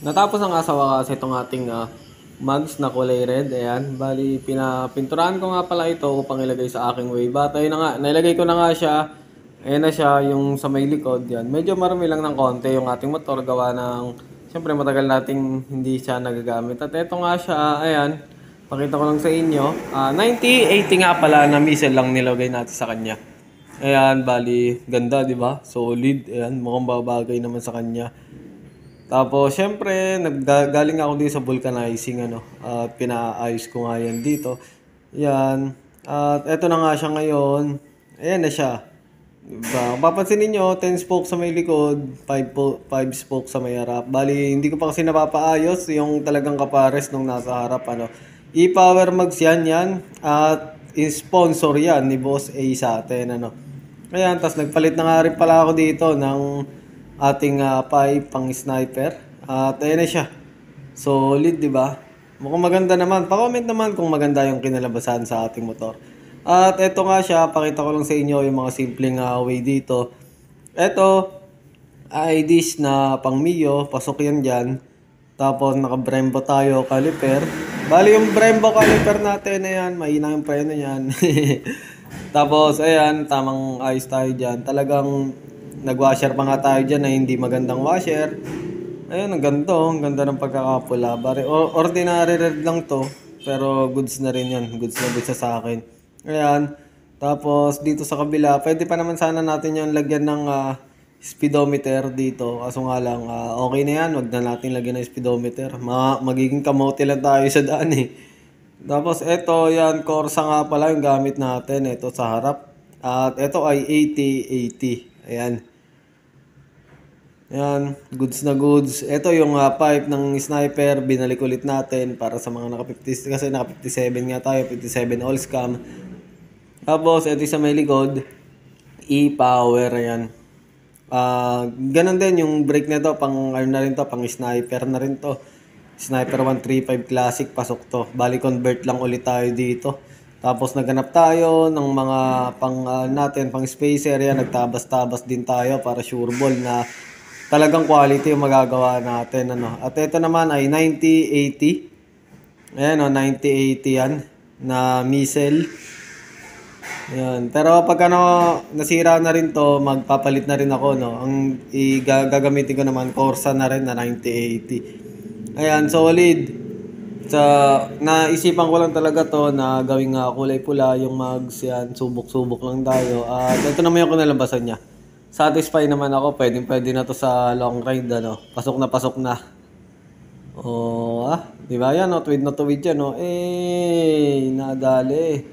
Natapos ang sa wakas itong ating mugs na kulay red. Ayan, bali pinapinturahan ko nga pala ito upang ilagay sa aking way. But ayun na nga, nailagay ko na nga siya. Ayan na siya, yung sa may likod. Yan. Medyo marami lang ng konti yung ating motor gawa ng siyempre matagal nating hindi siya nagagamit. At ito nga siya, ayan, pakita ko lang sa inyo. 9080 nga pala na missile lang nilagay natin sa kanya. Ayan, bali ganda, 'di ba? Solid. Ayan, mukhang babagay naman sa kanya. Tapos, syempre, galing ako dito sa vulcanizing, at pinaayos ko nga yan dito. Yan. At eto na nga siya ngayon. Ayan na siya. Diba? Papansin niyo 10 spokes sa may likod, 5 spokes sa may harap. Bali, hindi ko pa kasi napapaayos yung talagang kapares nung nasa harap, E-Power Mags yan. At sponsor yan ni Boss A sa atin, Ayan, tas nagpalit na nga rin pala ako dito ng ating pipe pang sniper. At ayan na siya. Solid, di ba? Mukhang maganda naman. Pa-comment naman kung maganda yung kinalabasan sa ating motor. At eto nga siya, pakita ko lang sa inyo yung mga simpleng way dito. Eto ay dish na pang Mio, pasok yan dyan. Tapos naka-Brembo tayo, caliper. Bali yung Brembo caliper natin, ayan, mahina yung preno yan. Tapos ayan, tamang ayos tayo dyan. Talagang nag-washer pa nga tayo dyan na hindi magandang washer. Ayun, ang ganda, ang ganda ng pagkakapula. Ordinary red lang to, pero goods na rin yan. Goods na goods sa akin. Ayan. Tapos dito sa kabila, pwede pa naman sana natin yung lagyan ng speedometer dito. Kaso nga lang, okay na yan. Wag na natin lagyan ng speedometer. Magiging kamote lang tayo sa daan eh. Tapos ito, yan, Corsa nga pala yung gamit natin. Ito sa harap. At ito ay 8080. Ayan. Ayan, goods na goods. Ito yung pipe ng sniper, binalik ulit natin para sa mga naka-50, kasi naka-57 nga tayo, 57 all scam. Tapos, ito sa may likod, E-Power, ayan. Ganon din yung brake na to, pang ano na rin to, pang sniper na rin to. Sniper 135 Classic, pasok to. Bali, convert lang ulit tayo dito. Tapos, naghanap tayo ng mga natin, pang spacer, yan. Nagtabas-tabas din tayo para sure ball na talagang quality yung magagawa natin, At ito naman ay 9080. Ayan, 9080 yan na missile. Ayan. Pero pag nasira na rin to, magpapalit na rin ako, Ang gagamitin ko naman, Corsa na rin na 9080. Ayan, solid. Naisipan ko lang talaga to na gawing kulay pula yung mags yan. Subok-subok lang tayo. At ito naman yung kinalabasan niya. Satisfy naman ako, pwede na to sa long ride, Pasok na pasok na. Oh, di ba yan, tuwid na tuwid yan, nadali.